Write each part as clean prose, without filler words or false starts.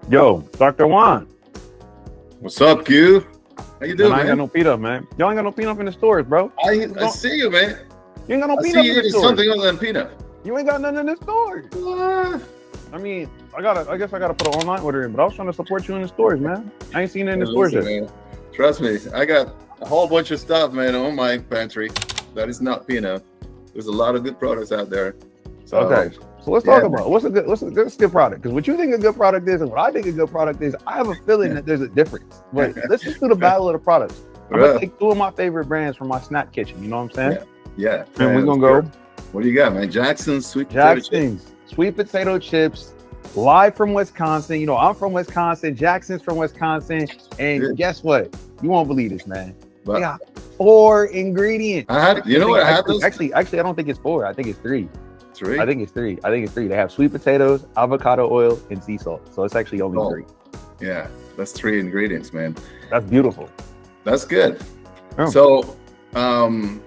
Yo, Dr. Juan. What's up, Q? How you doing, Man, I ain't got man? no P-nuff, man. Y'all ain't got no P-nuff in the stores, bro. I see you, man. You ain't got no I P-nuff see in you the in stores. something other than peanut. You ain't got nothing in the stores. I mean, I guess I gotta put an online order in, but I was trying to support you in the stores, man. I ain't seen it in the stores yet. Man. Trust me, I got a whole bunch of stuff, man, on my pantry that is not peanut. There's a lot of good products out there. So, Okay, so let's talk about what's a good product. Because what you think a good product is and what I think a good product is, I have a feeling that there's a difference. But let's just do the battle of the products. I'm gonna take two of my favorite brands from my snack kitchen. You know what I'm saying? Yeah. And we're gonna go. What do you got, man? Jackson's sweet potato chips. Sweet potato chips, live from Wisconsin. You know, I'm from Wisconsin. Jackson's from Wisconsin. And guess what? You won't believe this, man. They got 4 ingredients. Actually, I don't think it's 4. I think it's 3. 3? I think it's 3. They have sweet potatoes, avocado oil, and sea salt. So it's actually only 3. Yeah, that's 3 ingredients, man. That's beautiful. That's good. Oh. So,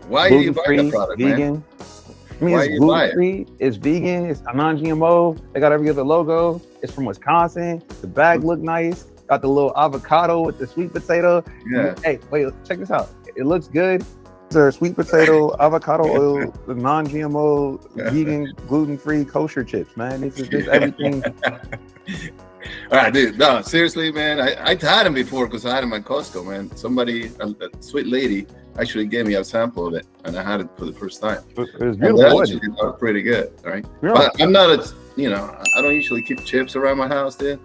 why do you buy the product, vegan, man? I mean, it's gluten-free, it's vegan, it's non-GMO. They got every other logo. It's from Wisconsin. The bag look nice. Got the little avocado with the sweet potato. Yeah. Hey, wait, check this out. It looks good. They're sweet potato, avocado oil, the non-GMO, vegan, gluten-free, kosher chips, man. This is just everything. All right, dude. No, seriously, man. I had them before because I had them at Costco, man. Somebody, a sweet lady, actually gave me a sample of it, and I had it for the first time. It was beautiful. Actually looked pretty good, right? Yeah. But I'm not I don't usually keep chips around my house, dude.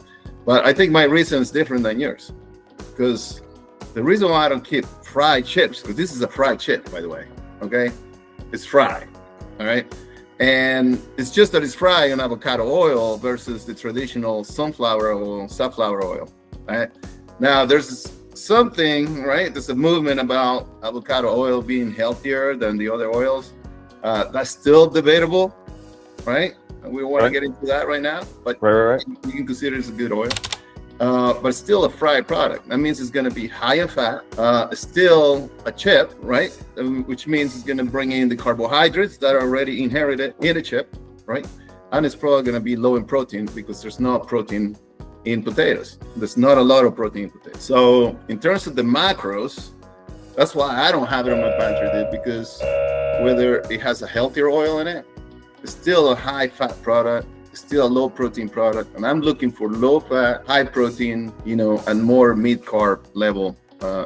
But I think my reason is different than yours, because the reason why I don't keep fried chips, because this is a fried chip, by the way. Okay, it's fried. All right. And it's just that it's fried in avocado oil versus the traditional sunflower oil, safflower oil, right? Now, there's something, right? There's a movement about avocado oil being healthier than the other oils. That's still debatable, right? We don't want to get into that right now, but you can consider it a good oil. But it's still a fried product. That means it's going to be high in fat. Still a chip, right? Which means it's going to bring in the carbohydrates that are already inherited in the chip, right? And it's probably going to be low in protein because there's no protein in potatoes. There's not a lot of protein in potatoes. So in terms of the macros, that's why I don't have it in my pantry, dude, because whether it has a healthier oil in it, it's still a high fat product. Still a low protein product, and I'm looking for low fat, high protein, and more meat carb level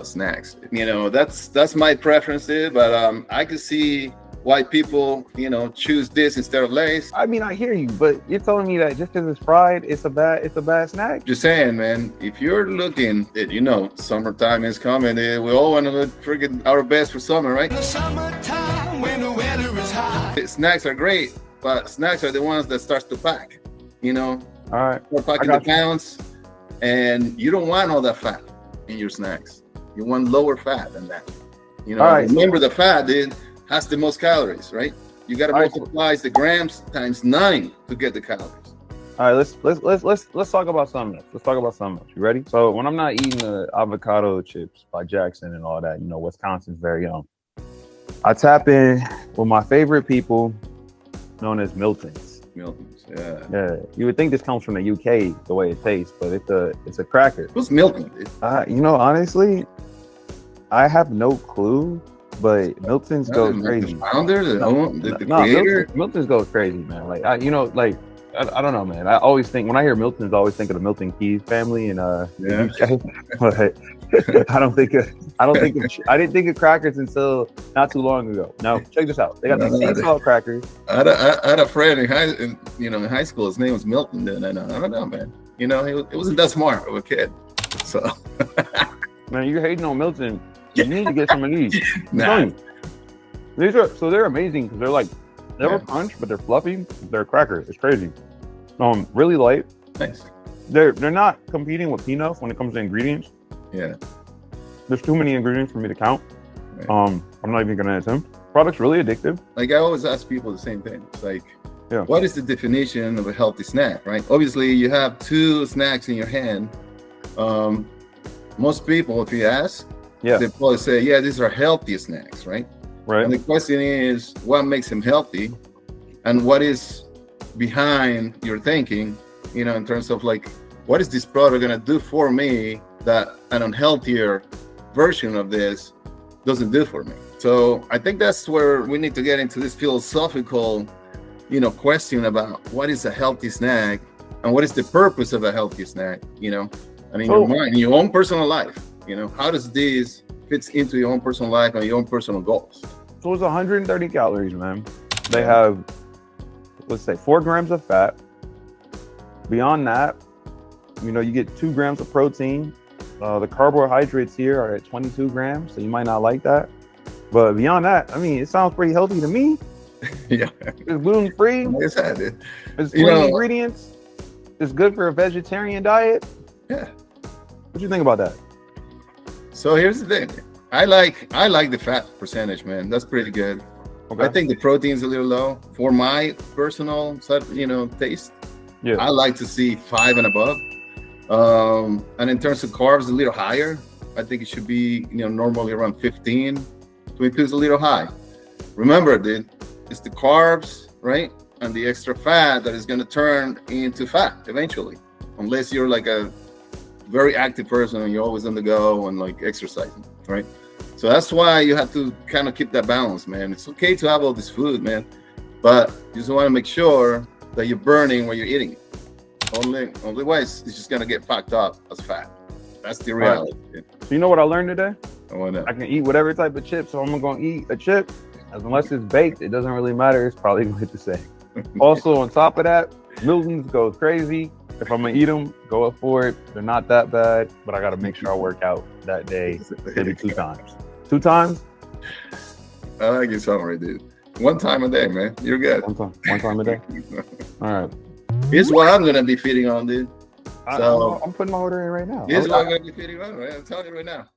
snacks. That's my preference there, but I can see why people choose this instead of Lay's. I mean, I hear you, but you're telling me that just because it's fried, it's a bad snack? Just saying, man. If you're looking at summertime is coming, we all want to look freaking our best for summer, right? The summertime when the weather is hot. Snacks are great. But snacks are the ones that starts to pack, All right. You're packing the pounds, and you don't want all that fat in your snacks. You want lower fat than that. All right. Remember, the fat has the most calories, right? You got to multiply the grams times 9 to get the calories. All right, let's talk about something else. Let's talk about something else. You ready? So when I'm not eating the avocado chips by Jackson and all that, Wisconsin's very young. I tap in with my favorite people, known as Milton's. Yeah. You would think this comes from the UK, the way it tastes, but it's a cracker. What's Milton? Honestly, I have no clue, but Milton's goes crazy. The founder, the creator? Milton's goes crazy, man. Like I don't know, man. I always think when I hear Milton's, I always think of the Milton Keynes family in the UK. But I didn't think of crackers until not too long ago. Now check this out. They got these sea salt crackers. I had a friend in high school. His name was Milton. Then I don't know, man. He wasn't that smart of a kid. So man, you're hating on Milton. You need to get some of these. Nah. They're amazing because they're a crunch, but they're fluffy. They're crackers. It's crazy. Really light. Nice. They're not competing with Pnuff when it comes to ingredients. Yeah. There's too many ingredients for me to count. Right. I'm not even gonna answer them. Product's really addictive. Like I always ask people the same thing. It's like, what is the definition of a healthy snack, right? Obviously, you have 2 snacks in your hand. Most people, if you ask, they probably say, these are healthy snacks, right? Right. And the question is, what makes them healthy, and what is behind your thinking, in terms of like what is this product gonna do for me that an unhealthier version of this doesn't do for me? So I think that's where we need to get into this philosophical, question about what is a healthy snack and what is the purpose of a healthy snack, and in your mind, in your own personal life, how does this fits into your own personal life and your own personal goals? So it's 130 calories, man. They have, let's say, 4 grams of fat. Beyond that, you get 2 grams of protein. The carbohydrates here are at 22 grams, so you might not like that. But beyond that, it sounds pretty healthy to me. Yeah. It's gluten-free. It's clean ingredients. It's good for a vegetarian diet. Yeah. What you think about that? So here's the thing. I like the fat percentage, man. That's pretty good. Okay. I think the protein's a little low for my personal, taste. Yeah. I like to see 5 and above. And in terms of carbs, a little higher. I think it should be, normally around 15. 22 is a little high. Remember, dude, it's the carbs, right? And the extra fat that is going to turn into fat eventually, unless you're like a very active person and you're always on the go and like exercising, right? So that's why you have to kind of keep that balance, man. It's okay to have all this food, man, but you just want to make sure that you're burning when you're eating it. Only way it's just going to get packed up as fat. That's the reality. Right. You know what I learned today? I can eat whatever type of chip, so I'm going to eat a chip. Unless it's baked, it doesn't really matter. It's probably going to hit the same. Also, on top of that, Milton's goes crazy. If I'm going to eat them, go up for it. They're not that bad, but I got to make sure I work out that day, maybe 2 times. 2 times? I like your summary, dude. 1 time a day, man. You're good. 1 time a day? All right. Here's what I'm going to be feeding on, dude. I'm putting my order in right now. Here's what I'm going to be feeding on, right? I'm telling you right now.